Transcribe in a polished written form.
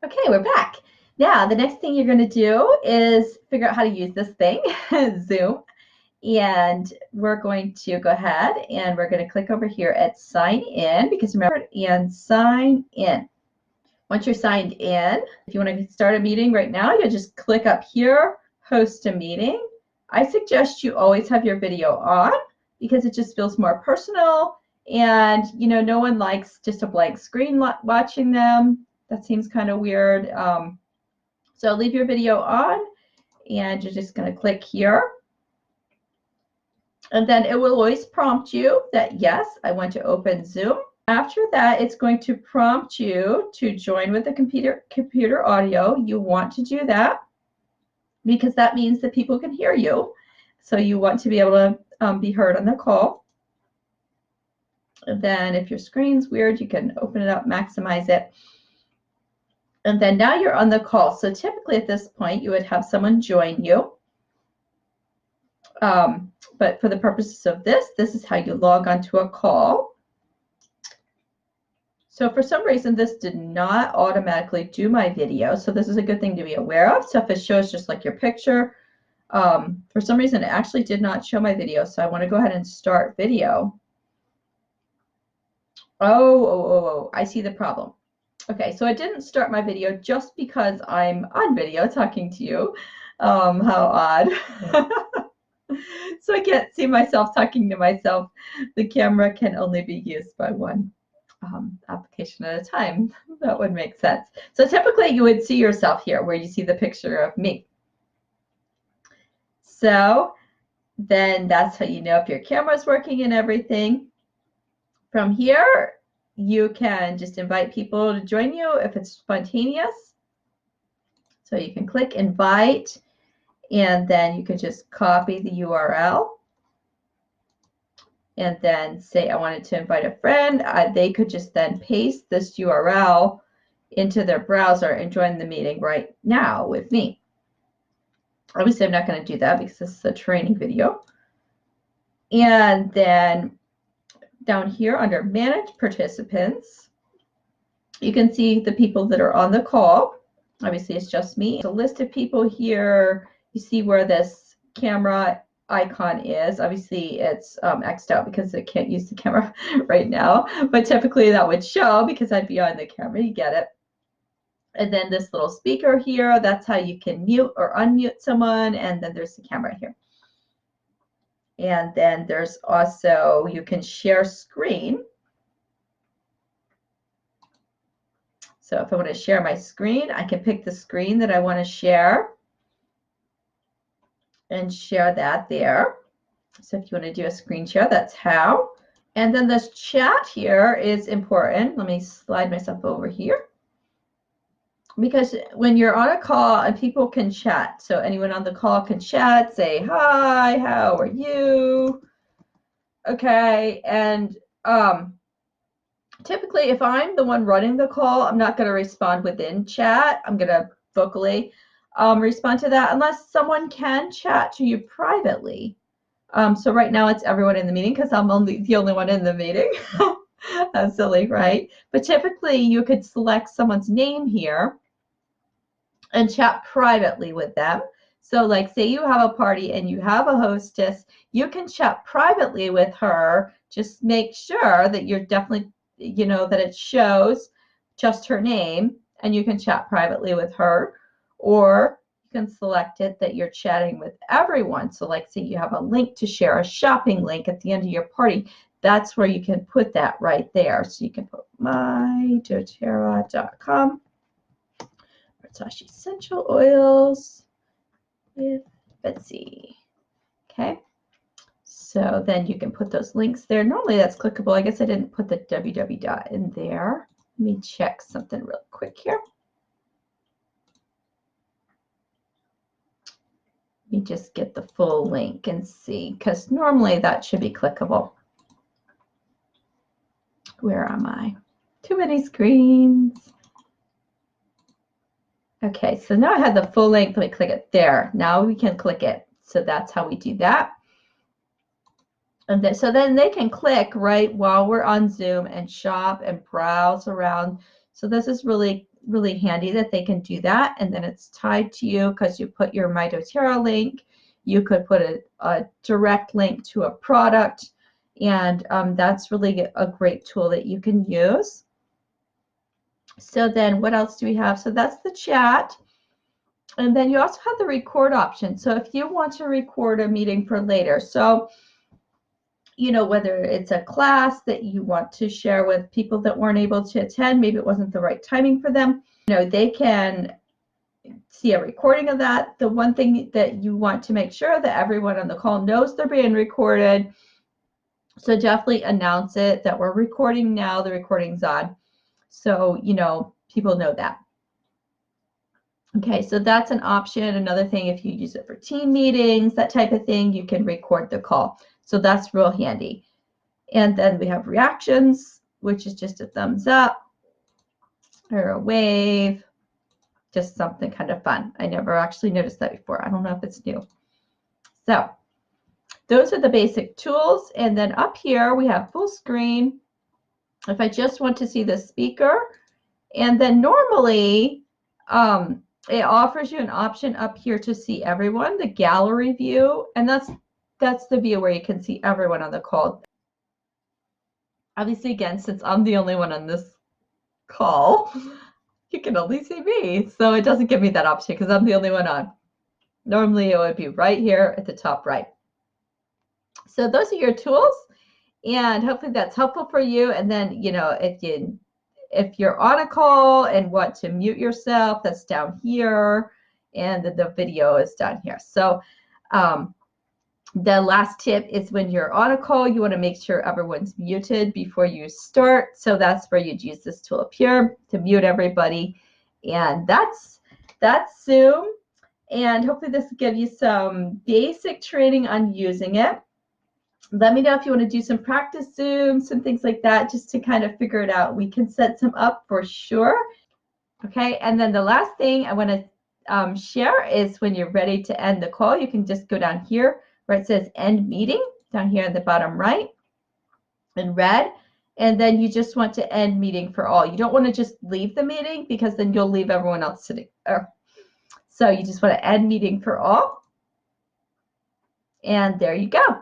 Okay, we're back. Now, the next thing you're going to do is figure out how to use this thing, Zoom. And we're going to go ahead and we're going to click over here at sign in, because remember, and sign in. Once you're signed in, if you want to start a meeting right now, you'll just click up here, host a meeting. I suggest you always have your video on because it just feels more personal, and no one likes just a blank screen watching them. That seems kind of weird. So leave your video on, and you're just going to click here. And then it will always prompt you that, yes, I want to open Zoom. After that, it's going to prompt you to join with the computer audio. You want to do that because that means that people can hear you. So you want to be able to be heard on the call. And then if your screen's weird, you can open it up, maximize it. And then now you're on the call. So typically at this point, you would have someone join you. But for the purposes of this is how you log onto a call. So for some reason, this did not automatically do my video. So this is a good thing to be aware of. So if it shows just like your picture, for some reason, it actually did not show my video. So I want to go ahead and start video. Oh, I see the problem. Okay, so I didn't start my video just because I'm on video talking to you. How odd. So I can't see myself talking to myself. The camera can only be used by one application at a time. That would make sense. So typically you would see yourself here where you see the picture of me. So then that's how you know if your camera's working and everything. From here, you can just invite people to join you if it's spontaneous. So you can click invite, and then you can just copy the URL. And then say I wanted to invite a friend. They could just then paste this URL into their browser and join the meeting right now with me. Obviously, I'm not going to do that because this is a training video. And then down here under Manage Participants, you can see the people that are on the call. Obviously, it's just me. There's a list of people here. You see where this camera icon is. Obviously, it's X'd out because I can't use the camera right now. But typically, that would show because I'd be on the camera. You get it. And then this little speaker here, that's how you can mute or unmute someone. And then there's the camera here. And then there's also, you can share screen. So if I want to share my screen, I can pick the screen that I want to share and share that there. So if you want to do a screen share, that's how. And then this chat here is important. Let me slide myself over here. Because when you're on a call and people can chat, so anyone on the call can chat, say, hi, how are you? Okay, and typically if I'm the one running the call, I'm not going to respond within chat. I'm going to vocally respond to that unless someone can chat to you privately. So right now it's everyone in the meeting because I'm the only one in the meeting. That's silly, right? But typically you could select someone's name here and chat privately with them. So like say you have a party and you have a hostess, you can chat privately with her. Just make sure that you're definitely, that it shows just her name, and you can chat privately with her. Or you can select it that you're chatting with everyone. So like say you have a link to share, a shopping link at the end of your party. That's where you can put that right there. So you can put my.doTERRA.com / essential oils with Betsy. Okay. So then you can put those links there. Normally that's clickable. I guess I didn't put the www in there. Let me check something real quick here. Let me just get the full link and see, because normally that should be clickable. Where am I? Too many screens. Okay, so now I have the full link. Let me click it there. Now we can click it. So that's how we do that. And then, so then they can click right while we're on Zoom and shop and browse around. So this is really really handy that they can do that. And then it's tied to you because you put your My doTERRA link. You could put a direct link to a product. And that's really a great tool that you can use. So then what else do we have? So that's the chat. And then you also have the record option. So if you want to record a meeting for later, so you know, whether it's a class that you want to share with people that weren't able to attend, maybe it wasn't the right timing for them, you know, they can see a recording of that. The one thing that you want to make sure that everyone on the call knows they're being recorded. So definitely announce it that we're recording now, the recording's on. So, you know, people know that. Okay, so that's an option. Another thing, if you use it for team meetings, that type of thing, you can record the call. So that's real handy. And then we have reactions, which is just a thumbs up or a wave, just something kind of fun. I never actually noticed that before. I don't know if it's new. So those are the basic tools. And then up here, we have full screen. If I just want to see the speaker, and then normally, it offers you an option up here to see everyone, the gallery view, and that's the view where you can see everyone on the call. Obviously, again, since I'm the only one on this call, you can only see me, so it doesn't give me that option because I'm the only one on. Normally, it would be right here at the top right. So those are your tools, and hopefully that's helpful for you. And then, you know, if you're on a call and want to mute yourself, that's down here, and the video is down here. So the last tip is when you're on a call, you want to make sure everyone's muted before you start. So that's where you'd use this tool up here to mute everybody. And that's Zoom. And hopefully this will give you some basic training on using it. Let me know if you want to do some practice Zooms and things like that, just to kind of figure it out. We can set some up for sure. Okay, and then the last thing I want to share is when you're ready to end the call, you can just go down here where it says end meeting, down here at the bottom right in red. And then you just want to end meeting for all. You don't want to just leave the meeting because then you'll leave everyone else sitting there. So you just want to end meeting for all. And there you go.